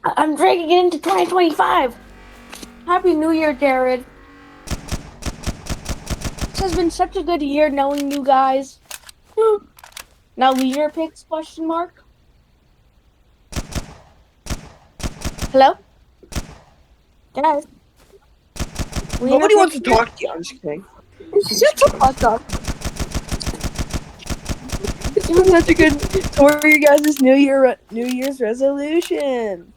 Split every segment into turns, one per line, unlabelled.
I'm dragging it into 2025. Happy New Year, Jared. This has been such a good year knowing you guys. Now leader picks, question mark. Hello? Guys.
Nobody wants to talk to you. I'm just kidding.
Shut the fuck up.
It's been such a good tour, you guys' New Year's resolution.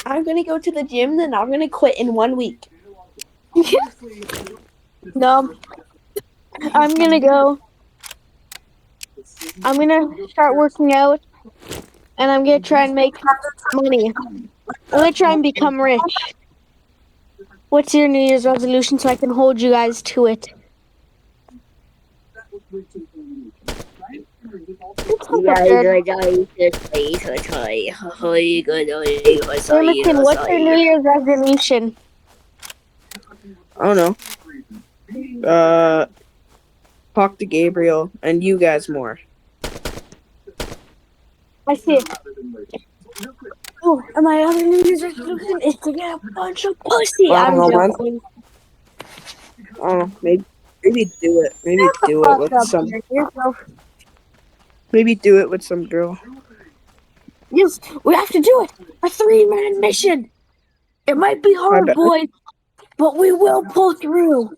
I'm gonna go to the gym, then I'm gonna quit in 1 week.
No. I'm gonna start working out, and I'm gonna try and make money. I'm gonna try and become rich. What's your New Year's resolution so I can hold you guys to it? Jameson, what's your New Year's resolution?
I don't know. Talk to Gabriel and you guys more.
I see it. Oh, and my other New Year's resolution is to get a bunch of pussy. I'm joking.
I don't know. Maybe do it. Maybe do it with some. Maybe do it with some girl.
Yes, we have to do it. A 3-man mission. It might be hard, boys, but we will pull through.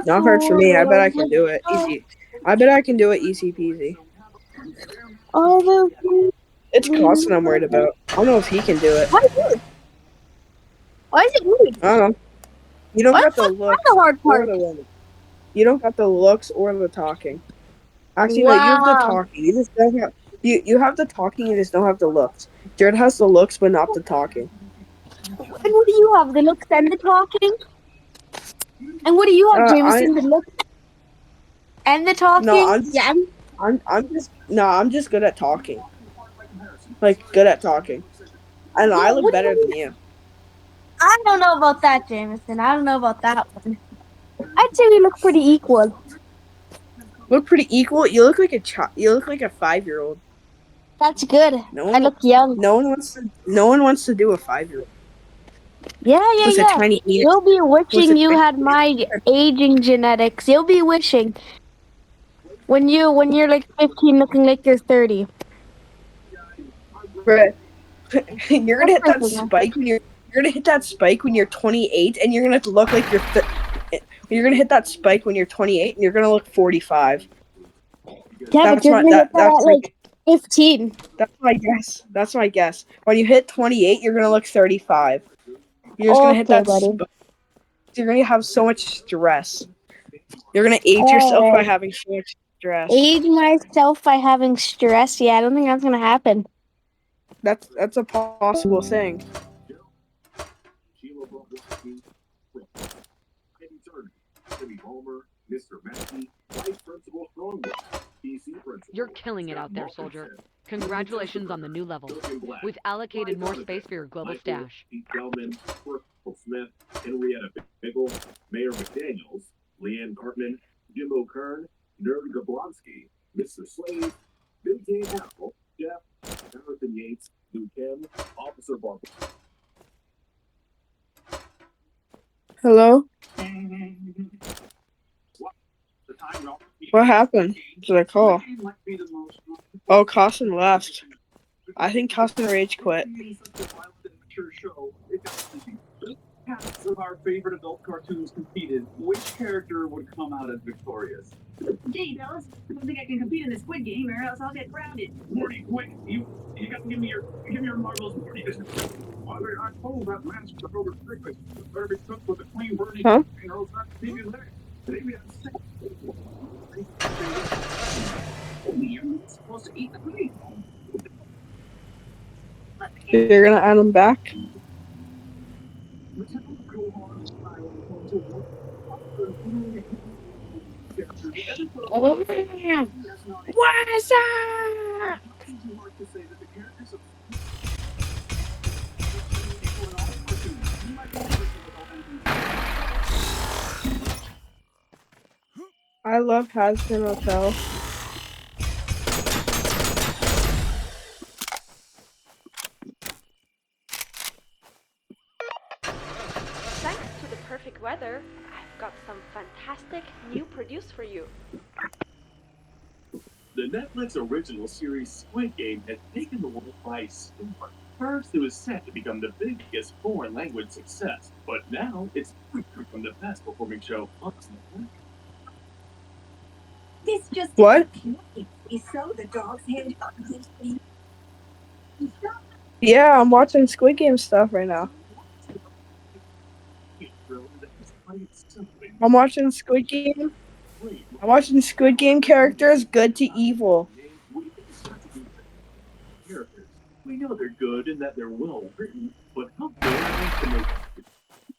Not hard for me. I bet I can do it. Easy. I bet I can do it easy peasy. It's Carson I'm worried about. I don't know if he can do it.
Why is it me?
I don't know. You don't got the looks
or
the woman. You don't got the looks or the talking. Actually,
wow.
no, you have the talking. You just don't have you have the talking, you just don't have the looks. Jared has the looks but not the talking.
And what do you have? The looks and the talking? And what do you have, Jameson? The looks and the talking?
No, I'm just good at talking. Like good at talking. And I look better than you.
I don't know about that, Jameson. I don't know about that one. I'd say we look pretty equal.
Look pretty equal. You look like a child. You look like a 5-year-old.
That's good. I look young.
No one wants to do a 5-year-old.
Yeah.
Tiny
You'll be wishing you had my aging genetics. You'll be wishing when you're like 15, looking like you're 30.
Right. You're gonna hit that spike when you're gonna hit that spike when you're 28, and you're gonna look like you're gonna hit that spike when you're 28, and you're gonna look 45.
Yeah, but you're gonna hit that at like 15.
That's my guess. That's my guess. When you hit 28, you're gonna look 35. You're just gonna hit that spike. You're gonna have so much stress. You're gonna age yourself by having so much stress.
Age myself by having stress? Yeah, I don't think that's gonna happen.
That's a possible thing.
You're killing it out there, soldier. Congratulations on the new level. We've allocated more space for your global stash.
Smith, Henrietta Biggle, Mayor McDaniels, Leanne Cartman, Jimbo Kern, Nerd Gablonsky, Mr. Slade, Big Game Apple, Jeff, Jonathan Yates, Lou Kim, Officer Barber.
Hello? What happened to the call? Oh, Carson left. I think Carson rage quit.
Cast of our favorite adult cartoons competed, which character would come out as victorious?
Gee, fellas, I don't think I can compete in this Squid Game, or else I'll get grounded.
Morty, quick! You gotta give me your marbles, Morty. I'm told that man's over breakfast better be cooked with a clean burning, or else that baby leg. Maybe I'm sick. You're not supposed to eat the meat.
You're gonna add him back? What's up? I love Hasbin Hotel.
Thanks to the perfect weather, I've got some fantastic new produce for you.
The Netflix original series Squid Game has taken the world by storm. First, it was set to become the biggest foreign language success, but now it's from the best performing show on Netflix.
This just
What?
so the dog's head.
Yeah, I'm watching Squid Game stuff right now. I'm watching Squid Game. I'm watching Squid Game characters good to evil.
Characters. We know they're good and that they're well written, but how dare they make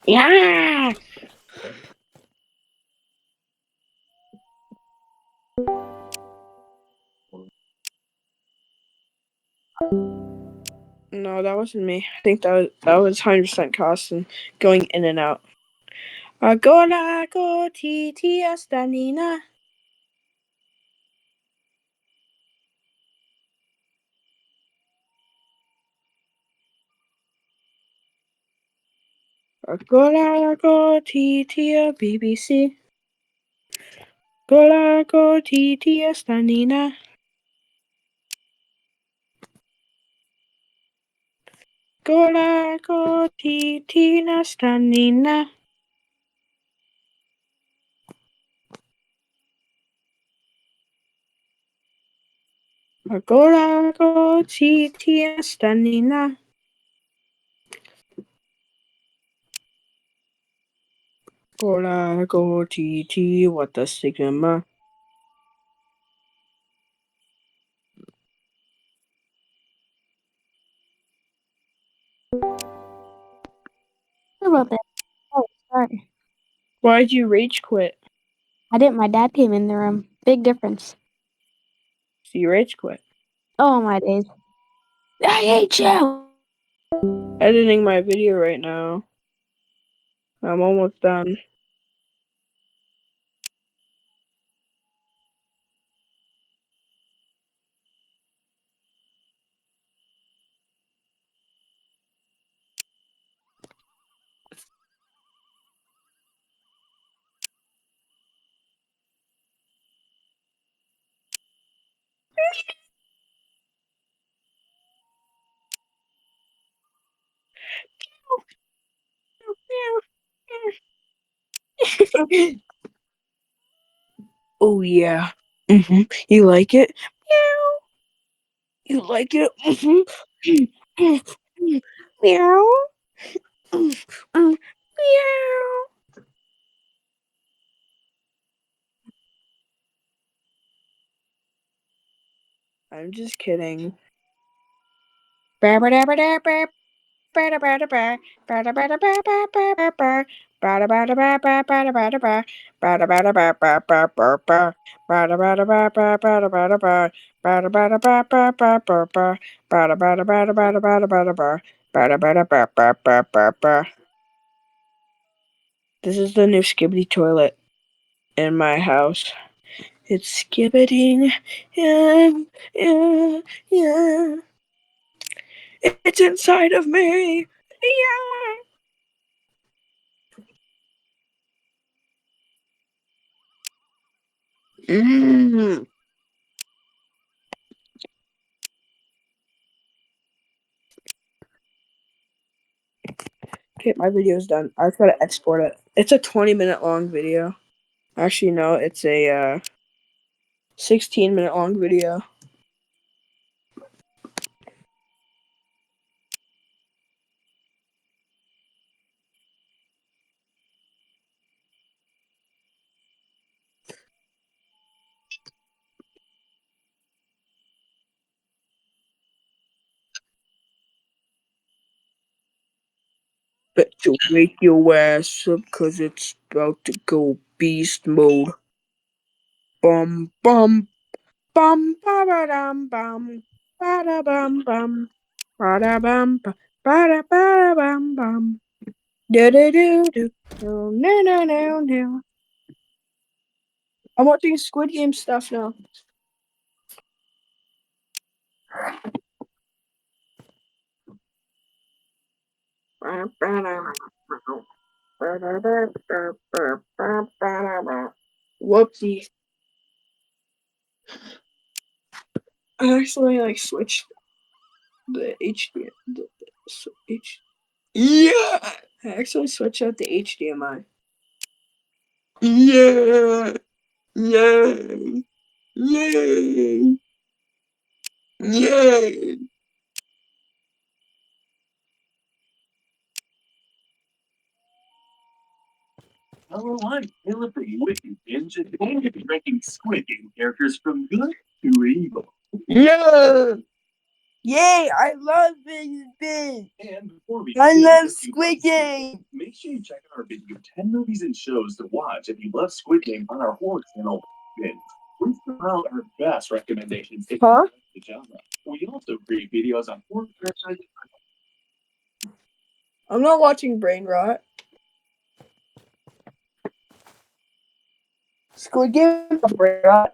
Yeah. No, that wasn't me. I think that was 100% Costin going in and out. Agola go titi astanina. Agola go titi BBC. Gola go titi astanina. Gola go titi astanina. Agola go titi astanina. Gola go titi what the sigma.
Sorry about that. Oh, sorry.
Why'd you rage quit?
I didn't. My dad came in the room. Big difference.
So you rage quit.
Oh my days. I hate you.
Editing my video right now. I'm almost done. Oh yeah. You like it? You like it? Meow. Meow. I'm just kidding. This is the new Skibbity toilet in my house. It's skibbiting. Yeah, yeah, yeah. It's inside of me. Yeah. Mm. Okay, my video's done. I try to export it. It's a 20-minute long video. Actually, no, it's a 16-minute long video. Bet you wake your ass up, cause it's about to go beast mode. Bum bum bum ba ba dum bum ba da bum bum ba da bum ba da bum bum do do do do no no no no. I'm watching Squid Game stuff now. Whoopsie. I actually switched the HDMI. Yeah! I actually switched out the HDMI. Yeah! Yay! Yay! Yay!
Hello, I'm Philip, the Wicked Binge, and today I'm going to be ranking Squid Game characters from good to evil.
Yeah! Yay! I love Binge!
And before we
I
begin,
love
if you
Squid Game!
make sure you check out our video 10 movies and shows to watch if you love Squid Game on our horror channel, Binge. We compile our best recommendations if you
Huh?
like the genre. We also create videos on horror franchises.
I'm not watching Brain Rot. Squid Game Brain Rot.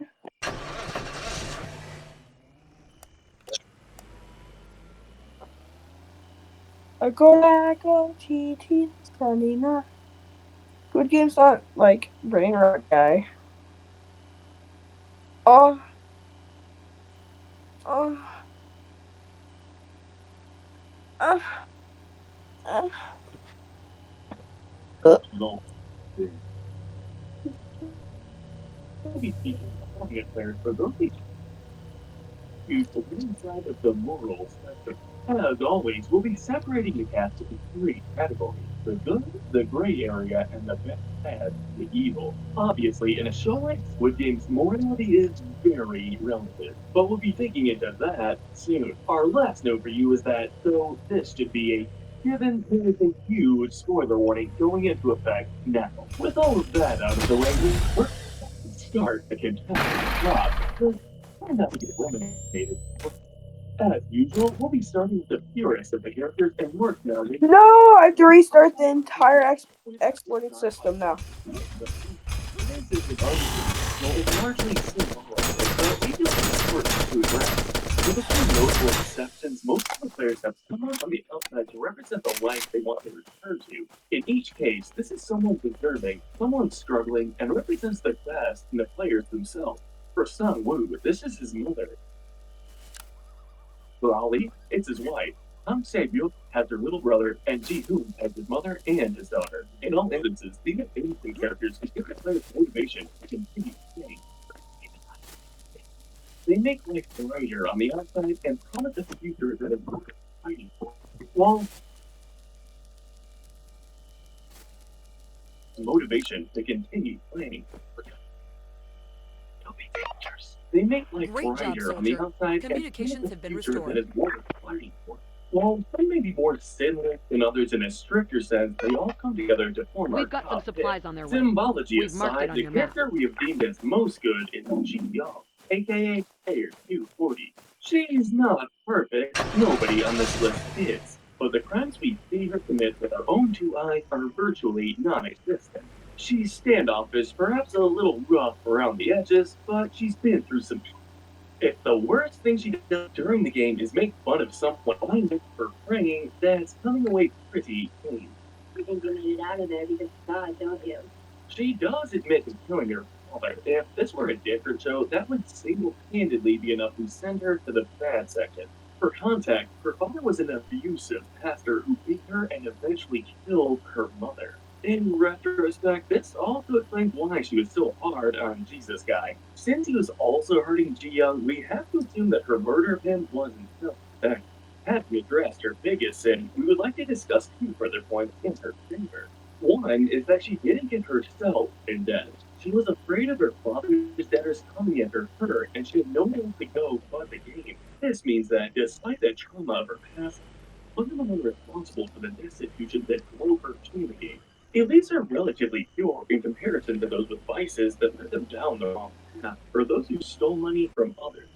I go back on TT Sunday night. Squid Game's not like Brain Rot guy. Oh. Oh. Uh.
No. We'll be teaching audience players for those use the winning side of the moral spectrum. As always, we'll be separating the cast into three categories: the good, the gray area, and the bad, the evil. Obviously, in a show like Squid Game's morality is very relative, but we'll be digging into that soon. Our last note for you is that, though this should be a given, there is a huge spoiler warning going into effect now. With all of that out of the way, we're going to start a contestant drop. Find out to get eliminated. As usual, we'll be starting with the purest of the characters and work now.
No, I have to restart the entire exported system now.
This is largely symbolic, so we do have to address. With a few notable exceptions, most of the players have someone on the outside to represent the life they want to return to. In each case, this is someone deserving, someone struggling, and represents the best in the players themselves. For Sung Woo, this is his mother. For Ali, it's his wife. Ham Se-byuk has her little brother, and Ji-hoon has his mother and his daughter. In all instances, these are innocent characters who give the players motivation to continue playing. They make life brighter on the outside and promise a future that is worth fighting for. While motivation to continue playing. They make life
Great job,
brighter on the
soldier.
outside
Communications
and
have been
future
restored.
that is worth fighting for. While some may be more sinless than others in a stricter sense, they all come together to form our
We've got some
top
supplies
pick.
on their way.
Symbology
We've marked
aside,
it on
the
your map.
character we have deemed as most good is Ji Young, aka Player 240. She's not perfect, nobody on this list is, but the crimes we see her commit with our own two eyes are virtually non-existent. She's standoffish, perhaps a little rough around the edges, but she's been through some. If the worst thing she does during the game is make fun of someone blinded for praying, that's coming away pretty clean.
You think you made it out of there because of God, don't you?
She does admit to killing her father. If this were a different show, that would single-handedly be enough to send her to the bad section. For context, her father was an abusive pastor who beat her and eventually killed her mother. In retrospect, this also explains why she was so hard on Jesus guy. Since he was also hurting Ji Young, we have to assume that her murder of him wasn't self-defense. Having addressed her biggest sin, we would like to discuss two further points in her favor. One is that she didn't get herself in debt. She was afraid of her father's debtors coming after her, and she had nowhere else to go but the game. This means that, despite the trauma of her past, wasn't the one responsible for the destitution that drove her to the game. It leaves her relatively pure in comparison to those with vices that led them down the wrong path, or those who stole money from others.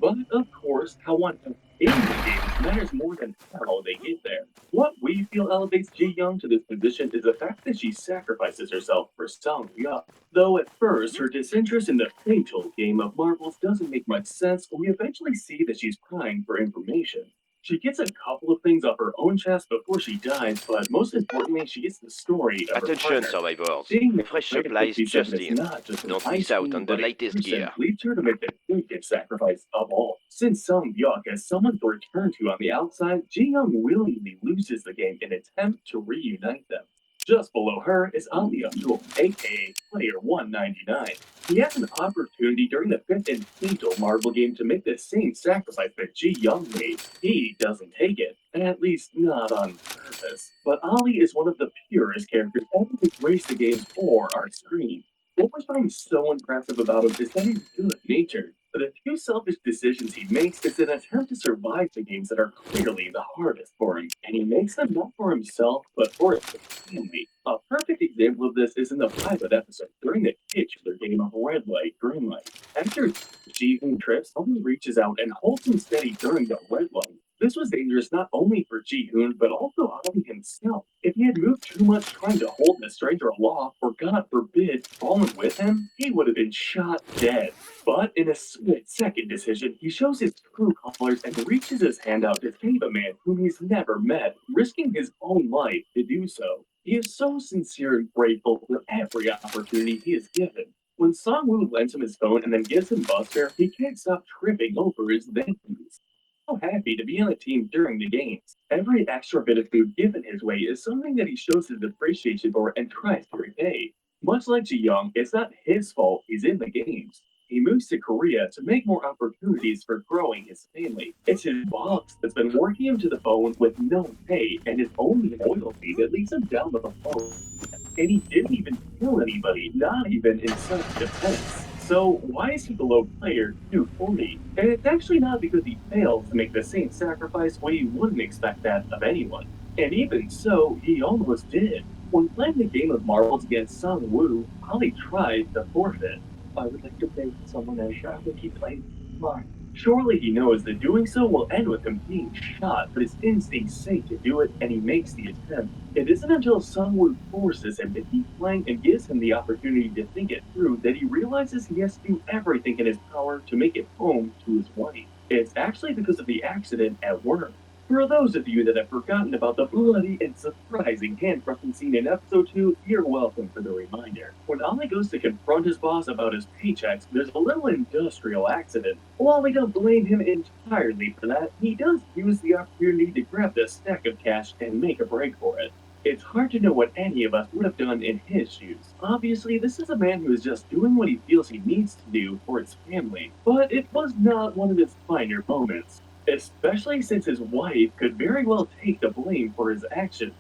But of course, how one has in the games matters more than how they get there. What we feel elevates Ji Young to this position is the fact that she sacrifices herself for Song Yup. Though at first her disinterest in the fatal game of marbles doesn't make much sense, we eventually see that she's crying for information. She gets a couple of things off her own chest before she dies, but most importantly, she gets the story of her
Attention,
partner.
survivors.
Seeing the
Fresh
great
supplies
57
just
is
in.
not just an
Don't
ice
miss out
cream,
on the
but a
latest
person
gear.
leads her to make the biggest sacrifice of all. Since Sung Byuk has someone to return to on the outside, Ji Young willingly loses the game in an attempt to reunite them. Just below her is Ali Abdul, aka Player 199. He has an opportunity during the fifth and fatal marble game to make the same sacrifice that Ji Young made. He doesn't take it, at least not on purpose. But Ali is one of the purest characters ever to grace the games or our screen. What we find so impressive about him is that he's good-natured, but the few selfish decisions he makes is an attempt to survive the games that are clearly the hardest for him, and he makes them not for himself, but for his family. A perfect example of this is in the pilot episode, during the titular game of Red Light, Green Light. After Ji-hoon trips, only reaches out and holds him steady during the red light. This was dangerous not only for Ji-hoon, but also Ali himself. If he had moved too much trying to hold the stranger aloft, or God forbid, fallen with him, he would have been shot dead. But in a split-second decision, he shows his true colors and reaches his hand out to save a man whom he's never met, risking his own life to do so. He is so sincere and grateful for every opportunity he is given. When Song-woo lends him his phone and then gives him bus fare, he can't stop tripping over his thank yous. So happy to be on a team during the games. Every extra bit of food given his way is something that he shows his appreciation for and tries to repay. Much like Ji Young, it's not his fault he's in the games. He moves to Korea to make more opportunities for growing his family. It's his boss that's been working him to the bone with no pay and his only loyalty that leads him down the phone. And he didn't even kill anybody, not even in self-defense. So why is he below player 240? And it's actually not because he failed to make the same sacrifice when you wouldn't expect that of anyone. And even so, he almost did. When playing the game of marbles against Sung Woo, Holly tried to forfeit. I would like to play with someone else. I will keep playing. Fine. Surely he knows that doing so will end with him being shot, but his instincts say to do it, and he makes the attempt. It isn't until Sungwoo forces him to keep playing and gives him the opportunity to think it through that he realizes he has to do everything in his power to make it home to his wife. It's actually because of the accident at work. For those of you that have forgotten about the bloody and surprising hand-crushing scene in episode 2, you're welcome for the reminder. When Ali goes to confront his boss about his paychecks, there's a little industrial accident. While we don't blame him entirely for that, he does use the opportunity to grab the stack of cash and make a break for it. It's hard to know what any of us would have done in his shoes. Obviously, this is a man who is just doing what he feels he needs to do for his family, but it was not one of his finer moments. Especially since his wife could very well take the blame for his actions.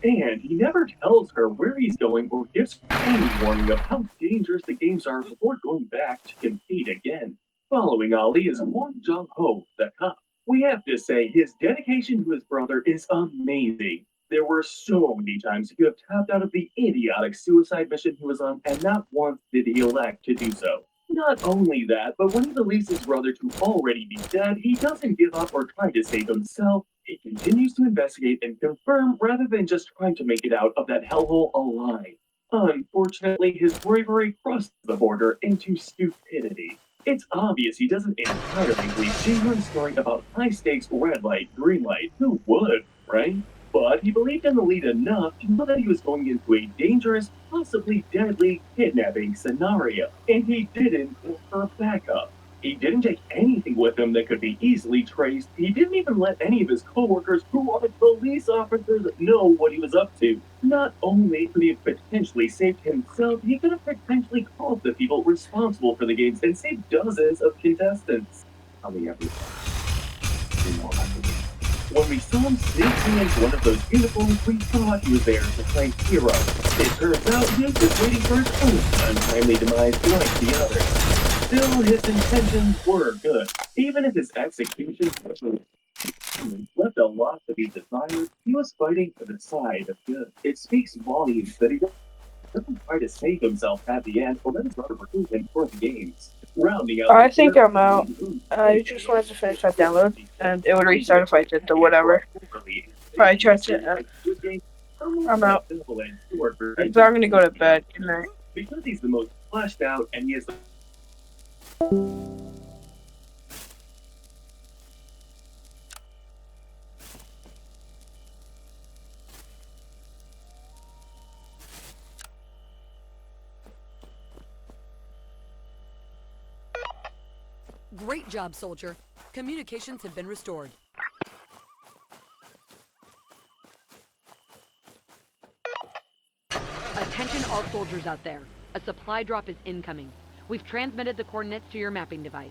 And he never tells her where he's going or gives any warning of how dangerous the games are before going back to compete again. Following Ali is Won Jung-ho, the cop. We have to say his dedication to his brother is amazing. There were so many times he could have tapped out of the idiotic suicide mission he was on, and not once did he elect to do so. Not only that, but when he believes his brother to already be dead, he doesn't give up or try to save himself. He continues to investigate and confirm rather than just trying to make it out of that hellhole alive. Unfortunately, his bravery crosses the border into stupidity. It's obvious he doesn't entirely believe Ji-hoon's story about high-stakes red light, green light. Who would, right? But he believed in the lead enough to know that he was going into a dangerous, possibly deadly kidnapping scenario, and he didn't offer backup. He didn't take anything with him that could be easily traced. He didn't even let any of his coworkers, who are police officers, know what he was up to. Not only could he have potentially saved himself, he could have potentially called the people responsible for the games and saved dozens of contestants. When we saw him sneaking into one of those uniforms, we thought he was there to play hero. It turns out he was just waiting for his own untimely demise like the others. Still, his intentions were good. Even if his execution left a lot to be desired, he was fighting for the side of good. It speaks volumes that he doesn't try to save himself at the end or let his brother recruit him for the games. Rounding out
I think I'm out. I just wanted to finish that download, and it would restart if I did the whatever. If I tried to. I'm out. So I'm gonna go to bed. Good night.
Because he's the most fleshed out and he has the
Great job, soldier. Communications have been restored. Attention all soldiers out there. A supply drop is incoming. We've transmitted the coordinates to your mapping device.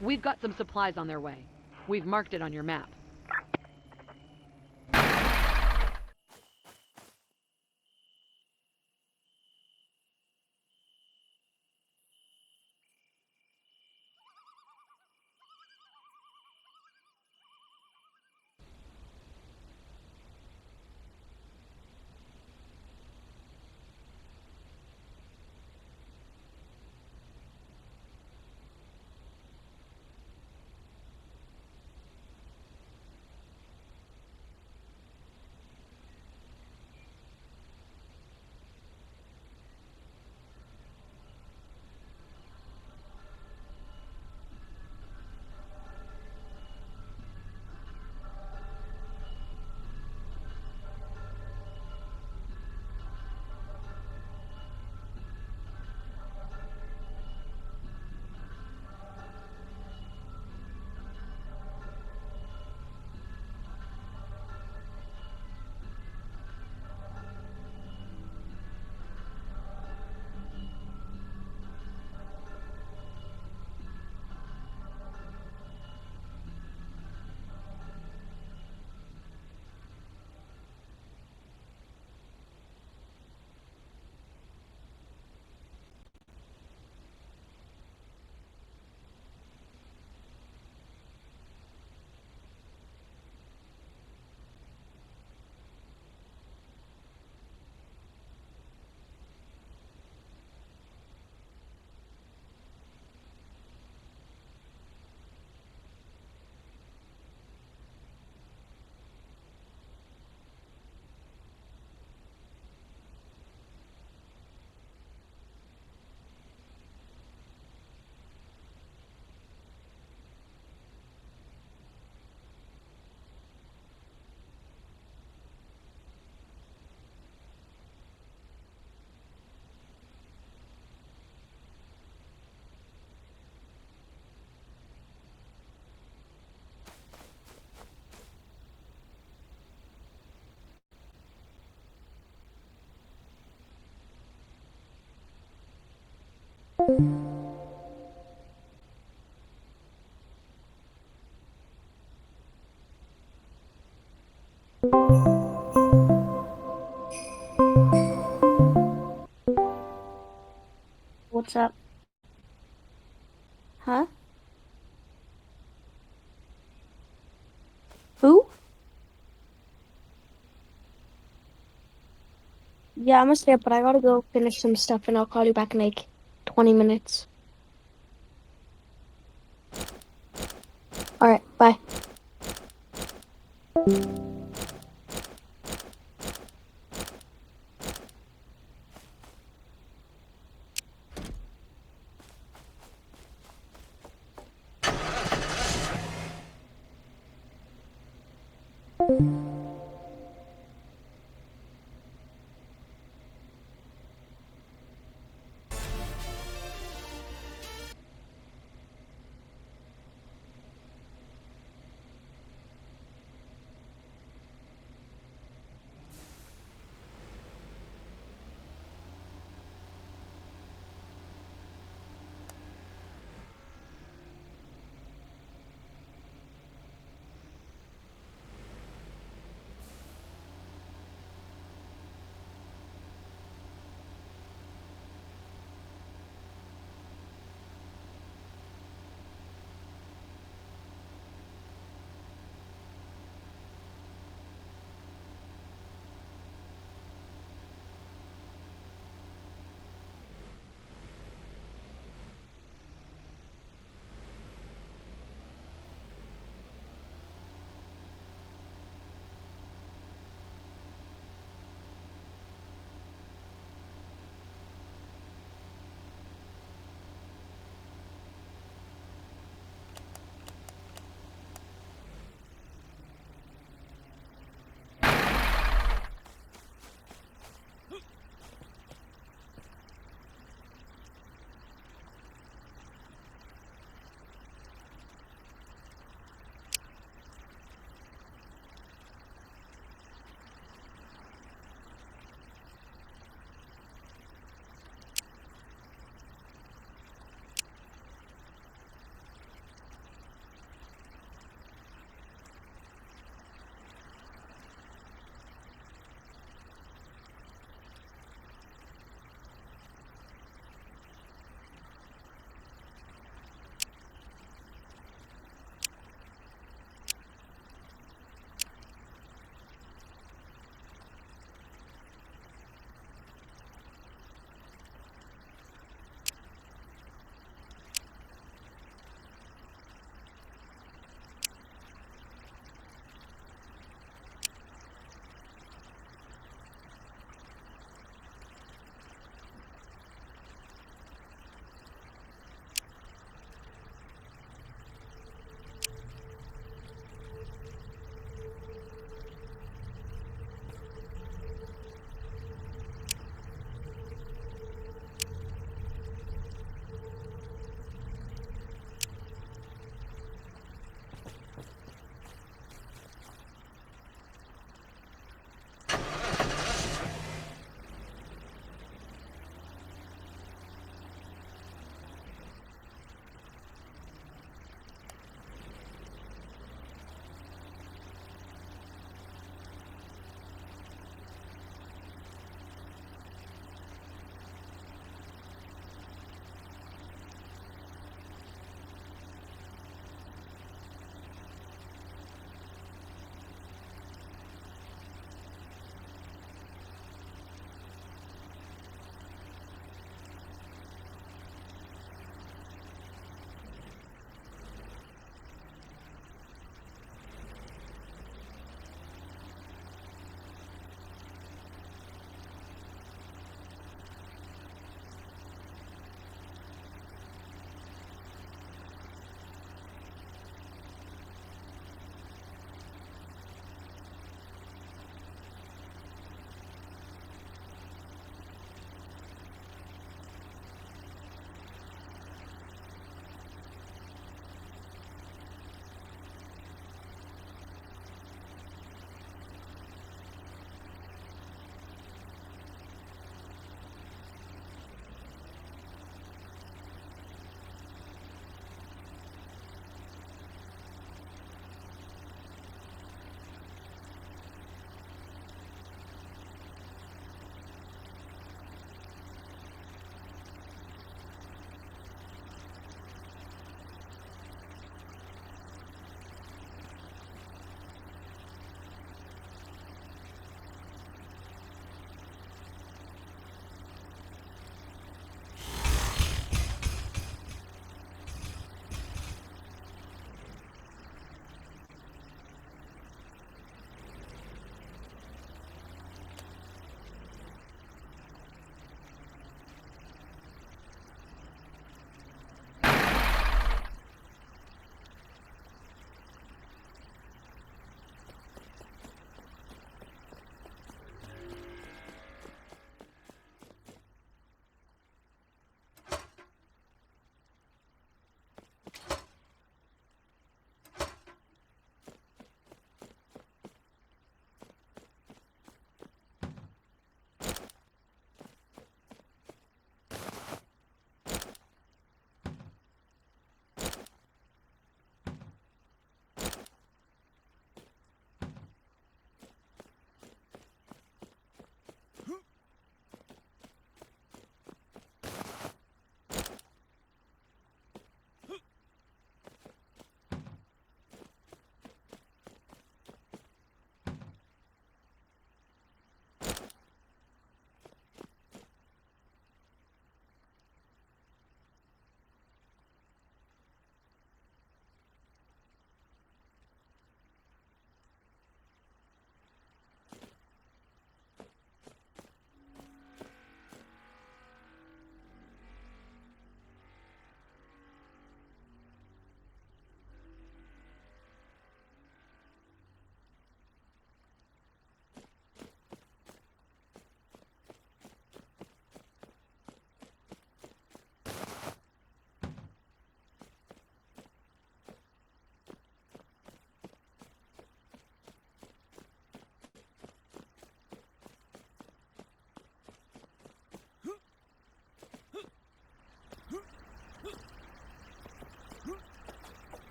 We've got some supplies on their way. We've marked it on your map.
What's up? Huh? Who? Yeah, I'm gonna stay up, but I gotta go finish some stuff and I'll call you back in like 20 minutes. Alright, bye.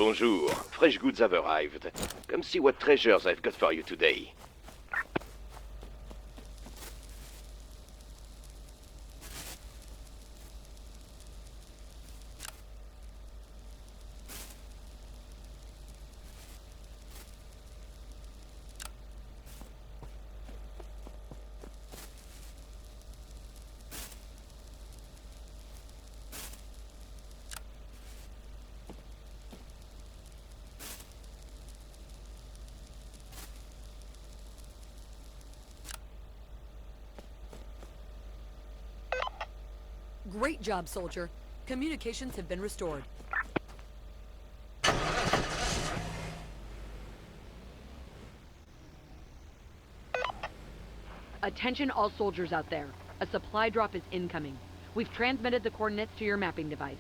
Bonjour. Fresh goods have arrived. Come see what treasures I've got for you today.
Great job, soldier. Communications have been restored. Attention all soldiers out there. A supply drop is incoming. We've transmitted the coordinates to your mapping device.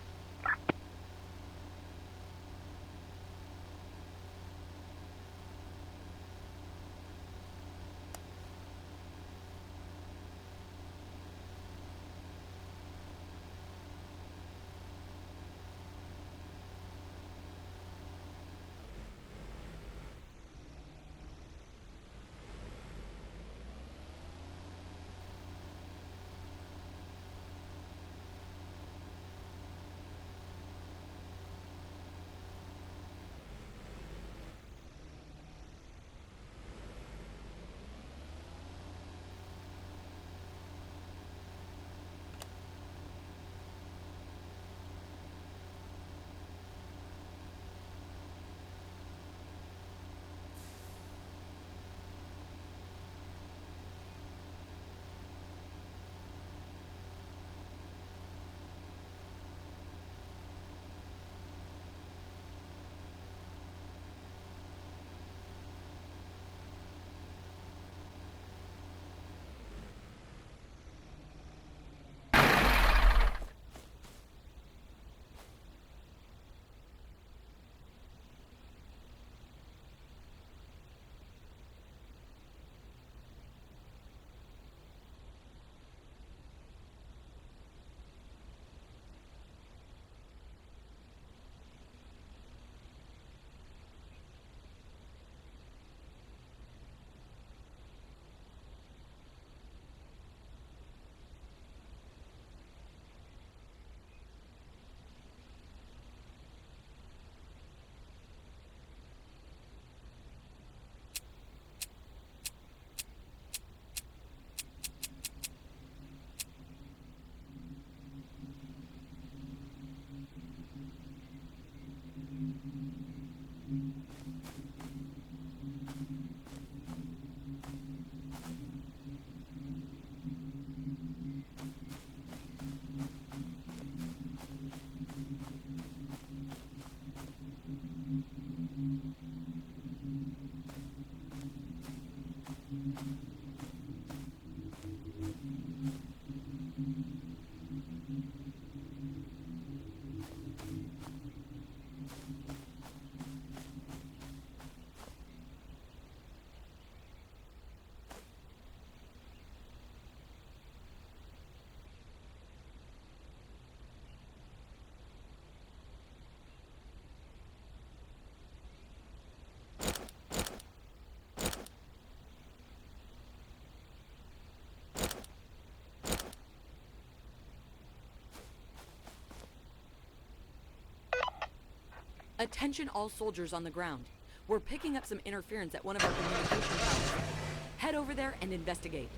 Attention all soldiers on the ground. We're picking up some interference at one of our communication towers. Head over there and investigate.